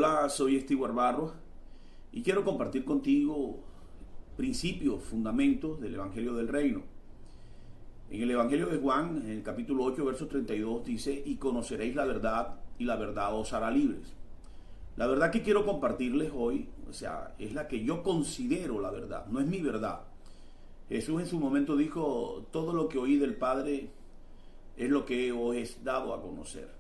Hola, soy Stewart Barros y quiero compartir contigo principios, fundamentos del Evangelio del Reino. En el Evangelio de Juan, en el capítulo 8, verso 32, dice: y conoceréis la verdad, y la verdad os hará libres. La verdad que quiero compartirles hoy, es la que yo considero la verdad, no es mi verdad. Jesús en su momento dijo: todo lo que oí del Padre es lo que os he dado a conocer.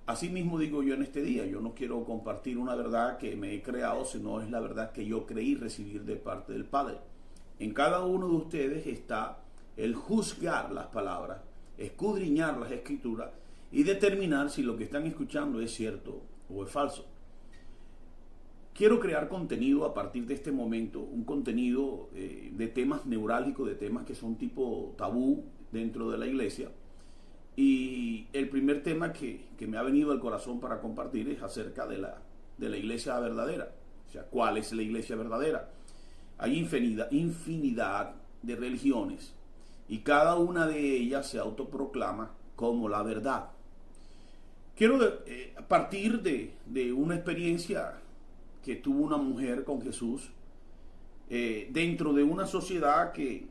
Así mismo digo yo en este día, yo no quiero compartir una verdad que me he creado, sino es la verdad que yo creí recibir de parte del Padre. En cada uno de ustedes está el juzgar las palabras, escudriñar las escrituras y determinar si lo que están escuchando es cierto o es falso. Quiero crear contenido a partir de este momento, un contenido de temas neurálgicos, de temas que son tipo tabú dentro de la iglesia. Y el primer tema que me ha venido al corazón para compartir es acerca de la iglesia verdadera. O sea, ¿cuál es la iglesia verdadera? Hay infinidad de religiones y cada una de ellas se autoproclama como la verdad. Quiero partir de una experiencia que tuvo una mujer con Jesús dentro de una sociedad que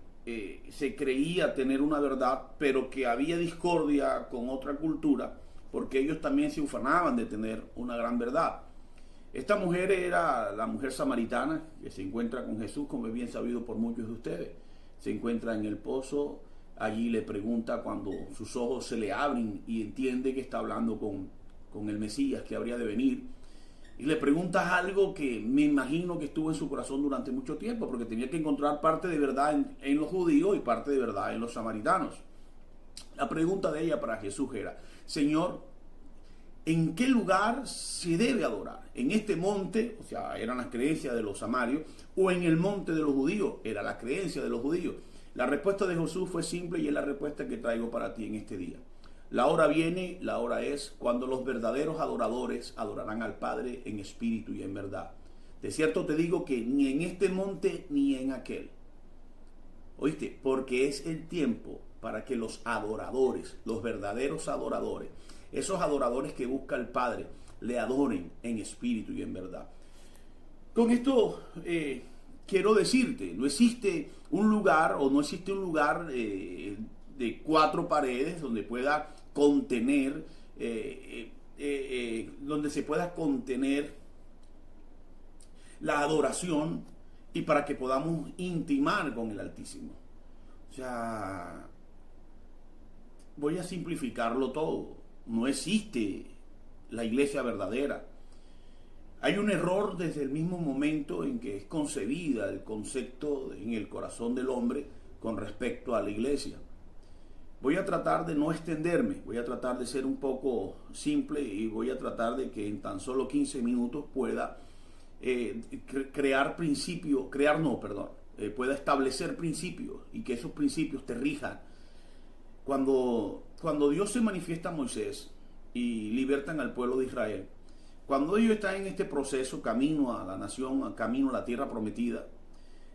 se creía tener una verdad, pero que había discordia con otra cultura, porque ellos también se ufanaban de tener una gran verdad. Esta mujer era la mujer samaritana que se encuentra con Jesús, como es bien sabido por muchos de ustedes. Se encuentra en el pozo, allí le pregunta cuando sus ojos se le abren y entiende que está hablando con el Mesías que habría de venir. Y le preguntas algo que me imagino que estuvo en su corazón durante mucho tiempo, porque tenía que encontrar parte de verdad en los judíos y parte de verdad en los samaritanos. La pregunta de ella para Jesús era: Señor, ¿en qué lugar se debe adorar? ¿En este monte? O sea, eran las creencias de los samarios, o en el monte de los judíos, era la creencia de los judíos. La respuesta de Jesús fue simple y es la respuesta que traigo para ti en este día. La hora viene, la hora es, cuando los verdaderos adoradores adorarán al Padre en espíritu y en verdad. De cierto te digo que ni en este monte ni en aquel. ¿Oíste? Porque es el tiempo para que los adoradores, los verdaderos adoradores, esos adoradores que busca el Padre, le adoren en espíritu y en verdad. Con esto quiero decirte, no existe un lugar de cuatro paredes donde pueda contener, donde se pueda contener la adoración y para que podamos intimar con el Altísimo. O sea, voy a simplificarlo todo. No existe la iglesia verdadera. Hay un error desde el mismo momento en que es concebida el concepto en el corazón del hombre con respecto a la iglesia. Voy a tratar de no extenderme, voy a tratar de ser un poco simple y voy a tratar de que en tan solo 15 minutos pueda pueda establecer principios y que esos principios te rijan. Cuando Dios se manifiesta a Moisés y libertan al pueblo de Israel, cuando ellos están en este proceso, camino a la nación, camino a la tierra prometida,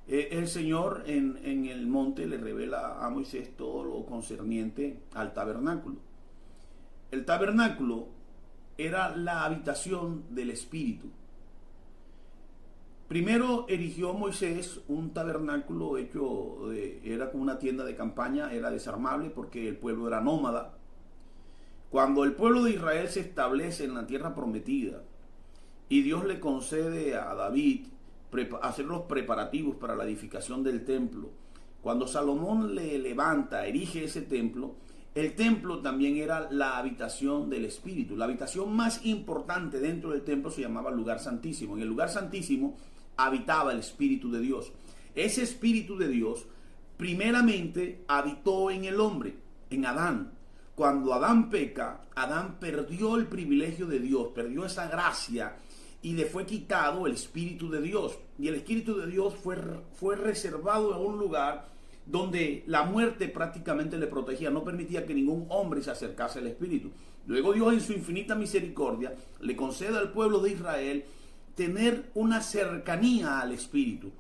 el Señor en el monte le revela a Moisés todo lo concerniente al tabernáculo. El tabernáculo era la habitación del Espíritu. Primero erigió Moisés un tabernáculo era como una tienda de campaña, era desarmable porque el pueblo era nómada. Cuando el pueblo de Israel se establece en la tierra prometida y Dios le concede a David hacer los preparativos para la edificación del templo, cuando Salomón le levanta, erige ese templo, el templo también era la habitación del Espíritu. La habitación más importante dentro del templo se llamaba lugar santísimo. En el lugar santísimo habitaba el Espíritu de Dios. Ese Espíritu de Dios primeramente habitó en el hombre, en Adán. Cuando Adán peca, Adán perdió el privilegio de Dios, perdió esa gracia y le fue quitado el Espíritu de Dios. Y el Espíritu de Dios fue reservado en un lugar donde la muerte prácticamente le protegía, no permitía que ningún hombre se acercase al Espíritu. Luego Dios en su infinita misericordia le concede al pueblo de Israel tener una cercanía al Espíritu,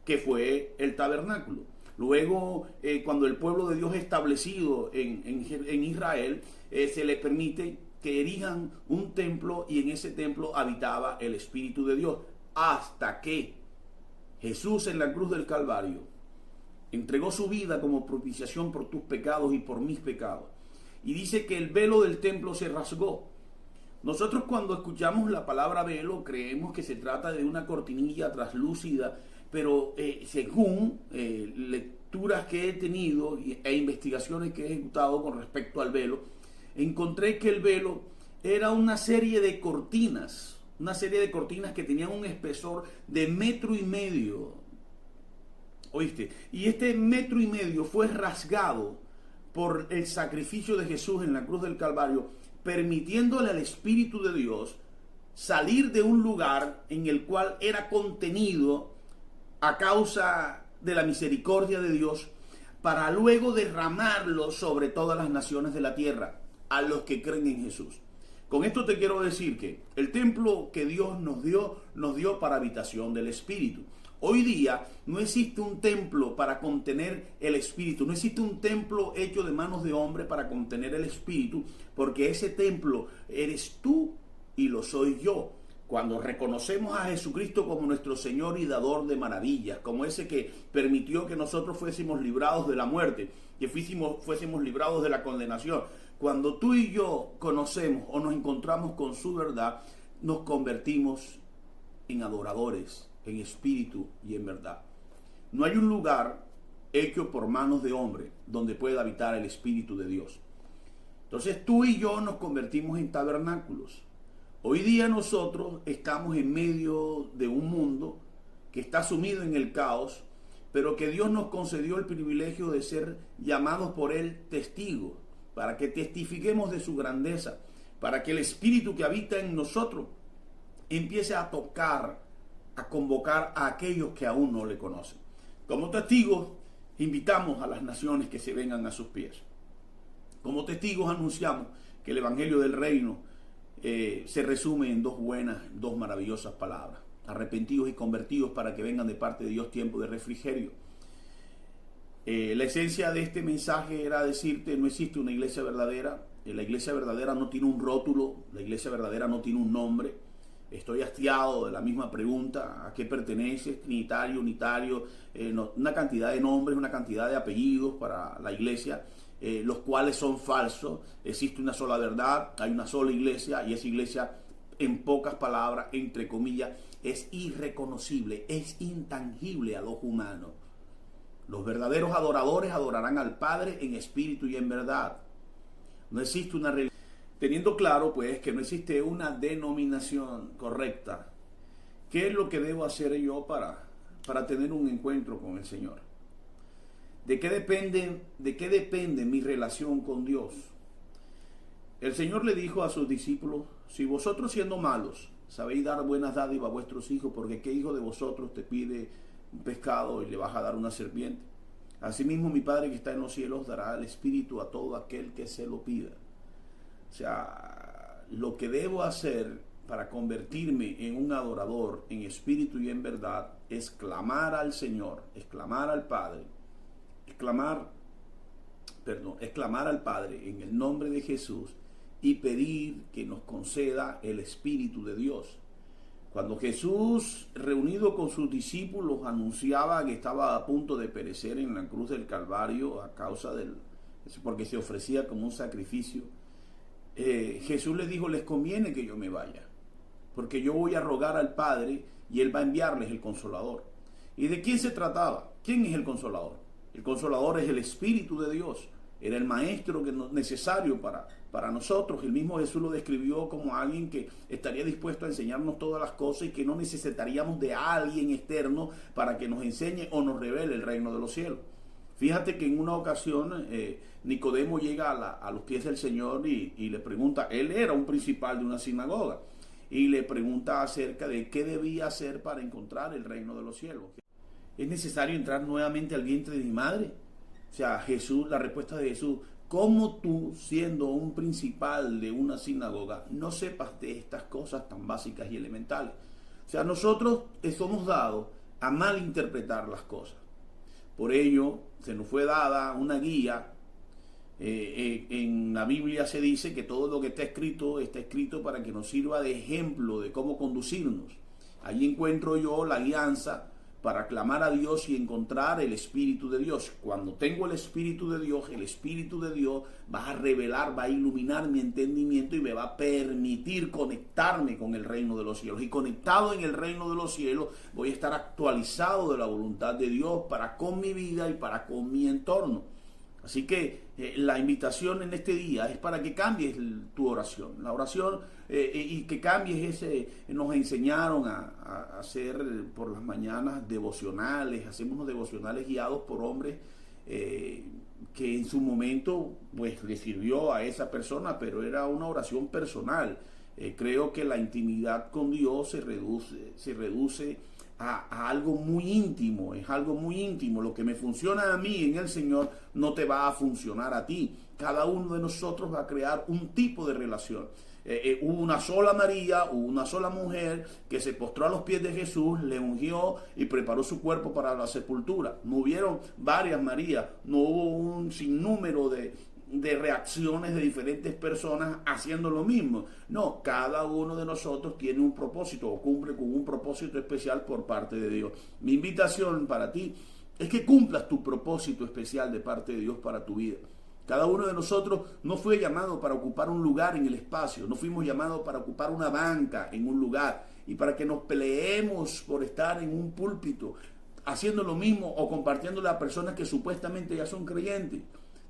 que fue el tabernáculo. Luego, cuando el pueblo de Dios es establecido en Israel, se le permite que erijan un templo y en ese templo habitaba el Espíritu de Dios, hasta que Jesús en la cruz del Calvario entregó su vida como propiciación por tus pecados y por mis pecados. Y dice que el velo del templo se rasgó. Nosotros cuando escuchamos la palabra velo creemos que se trata de una cortinilla traslúcida, pero según lecturas que he tenido e investigaciones que he ejecutado con respecto al velo, encontré que el velo era una serie de cortinas que tenían un espesor de 1,5 metros. ¿Oíste? Y este 1,5 metros fue rasgado por el sacrificio de Jesús en la cruz del Calvario, permitiéndole al Espíritu de Dios salir de un lugar en el cual era contenido a causa de la misericordia de Dios, para luego derramarlo sobre todas las naciones de la tierra, a los que creen en Jesús. Con esto te quiero decir que el templo que Dios nos dio para habitación del Espíritu. Hoy día no existe un templo para contener el Espíritu, no existe un templo hecho de manos de hombre para contener el Espíritu, porque ese templo eres tú y lo soy yo. Cuando reconocemos a Jesucristo como nuestro Señor y dador de maravillas, como ese que permitió que nosotros fuésemos librados de la muerte, que fuésemos librados de la condenación, cuando tú y yo conocemos o nos encontramos con su verdad, nos convertimos en adoradores, en espíritu y en verdad. No hay un lugar hecho por manos de hombre donde pueda habitar el Espíritu de Dios. Entonces tú y yo nos convertimos en tabernáculos. Hoy día nosotros estamos en medio de un mundo que está sumido en el caos, pero que Dios nos concedió el privilegio de ser llamados por Él testigos, para que testifiquemos de su grandeza, para que el Espíritu que habita en nosotros empiece a tocar, a convocar a aquellos que aún no le conocen. Como testigos, invitamos a las naciones que se vengan a sus pies. Como testigos anunciamos que el Evangelio del Reino se resume en dos maravillosas palabras: arrepentidos y convertidos, para que vengan de parte de Dios tiempo de refrigerio. La esencia de este mensaje era decirte: no existe una iglesia verdadera. La iglesia verdadera no tiene un rótulo, la iglesia verdadera no tiene un nombre. Estoy hastiado de la misma pregunta: ¿a qué perteneces? Trinitario, unitario, una cantidad de nombres, una cantidad de apellidos para la iglesia, los cuales son falsos. Existe una sola verdad, hay una sola iglesia, y esa iglesia, en pocas palabras, entre comillas, es irreconocible, es intangible al ojo humano. Los verdaderos adoradores adorarán al Padre en espíritu y en verdad. No existe una religión. Teniendo claro, pues, que no existe una denominación correcta, ¿qué es lo que debo hacer yo para tener un encuentro con el Señor? ¿De qué depende mi relación con Dios? El Señor le dijo a sus discípulos: si vosotros, siendo malos, sabéis dar buenas dádivas a vuestros hijos, porque ¿qué hijo de vosotros te pide un pescado y le vas a dar una serpiente? Asimismo, mi Padre que está en los cielos dará el Espíritu a todo aquel que se lo pida. O sea, lo que debo hacer para convertirme en un adorador en espíritu y en verdad es clamar al Señor, es clamar al Padre, es clamar al Padre en el nombre de Jesús y pedir que nos conceda el Espíritu de Dios. Cuando Jesús, reunido con sus discípulos, anunciaba que estaba a punto de perecer en la cruz del Calvario porque se ofrecía como un sacrificio, Jesús les dijo: les conviene que yo me vaya, porque yo voy a rogar al Padre y Él va a enviarles el Consolador. ¿Y de quién se trataba? ¿Quién es el Consolador? El Consolador es el Espíritu de Dios. Era el maestro necesario para nosotros. El mismo Jesús lo describió como alguien que estaría dispuesto a enseñarnos todas las cosas y que no necesitaríamos de alguien externo para que nos enseñe o nos revele el reino de los cielos. Fíjate que en una ocasión Nicodemo llega a los pies del Señor y le pregunta. Él era un principal de una sinagoga y le pregunta acerca de qué debía hacer para encontrar el reino de los cielos. ¿Es necesario entrar nuevamente al vientre de mi madre? O sea, la respuesta de Jesús: ¿cómo tú, siendo un principal de una sinagoga, no sepas de estas cosas tan básicas y elementales? O sea, nosotros somos dados a malinterpretar las cosas. Por ello, se nos fue dada una guía En la Biblia se dice que todo lo que está escrito para que nos sirva de ejemplo de cómo conducirnos. Allí encuentro yo la alianza para clamar a Dios y encontrar el Espíritu de Dios. Cuando tengo el Espíritu de Dios va a revelar, va a iluminar mi entendimiento y me va a permitir conectarme con el reino de los cielos. Y conectado en el reino de los cielos, voy a estar actualizado de la voluntad de Dios para con mi vida y para con mi entorno. Así que la invitación en este día es para que cambies tu oración. La oración y que cambies nos enseñaron a hacer por las mañanas devocionales. Hacemos unos devocionales guiados por hombres que en su momento pues le sirvió a esa persona, pero era una oración personal. Creo que la intimidad con Dios se reduce a algo muy íntimo, es algo muy íntimo. Lo que me funciona a mí en el Señor no te va a funcionar a ti. Cada uno de nosotros va a crear un tipo de relación. Hubo una sola María, hubo una sola mujer que se postró a los pies de Jesús, le ungió y preparó su cuerpo para la sepultura. No hubieron varias Marías, no hubo un sinnúmero de reacciones de diferentes personas haciendo lo mismo. No, cada uno de nosotros tiene un propósito o cumple con un propósito especial por parte de Dios. Mi invitación para ti es que cumplas tu propósito especial de parte de Dios para tu vida. Cada uno de nosotros no fue llamado para ocupar un lugar en el espacio, no fuimos llamados para ocupar una banca en un lugar y para que nos peleemos por estar en un púlpito haciendo lo mismo o compartiéndole a personas que supuestamente ya son creyentes.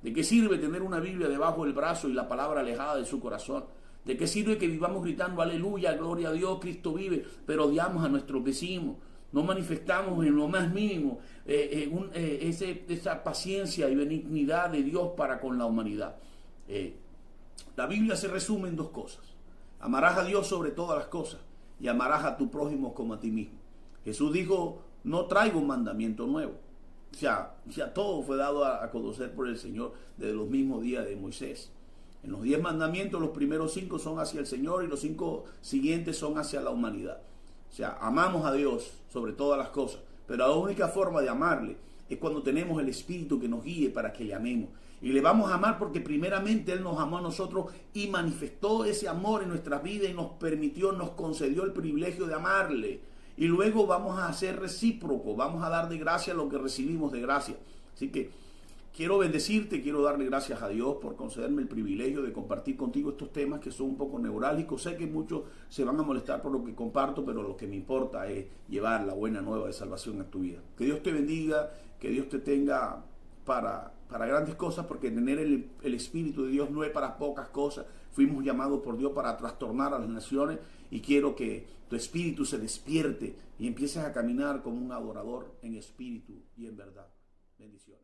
¿De qué sirve tener una Biblia debajo del brazo y la palabra alejada de su corazón? ¿De qué sirve que vivamos gritando aleluya, gloria a Dios, Cristo vive, pero odiamos a nuestros vecinos? No manifestamos en lo más mínimo esa paciencia y benignidad de Dios para con la humanidad. La Biblia se resume en dos cosas. Amarás a Dios sobre todas las cosas y amarás a tu prójimo como a ti mismo. Jesús dijo, no traigo un mandamiento nuevo. O sea, todo fue dado a conocer por el Señor desde los mismos días de Moisés. En los 10 mandamientos, los primeros 5 son hacia el Señor y los 5 siguientes son hacia la humanidad. O sea, amamos a Dios sobre todas las cosas, pero la única forma de amarle es cuando tenemos el Espíritu que nos guíe para que le amemos. Y le vamos a amar porque primeramente Él nos amó a nosotros y manifestó ese amor en nuestras vidas y nos concedió el privilegio de amarle. Y luego vamos a ser recíprocos, vamos a dar de gracia lo que recibimos de gracia. Así que quiero bendecirte, quiero darle gracias a Dios por concederme el privilegio de compartir contigo estos temas que son un poco neurálgicos. Sé que muchos se van a molestar por lo que comparto, pero lo que me importa es llevar la buena nueva de salvación a tu vida. Que Dios te bendiga, que Dios te tenga para grandes cosas, porque tener el Espíritu de Dios no es para pocas cosas. Fuimos llamados por Dios para trastornar a las naciones y quiero que tu espíritu se despierte y empieces a caminar como un adorador en espíritu y en verdad. Bendiciones.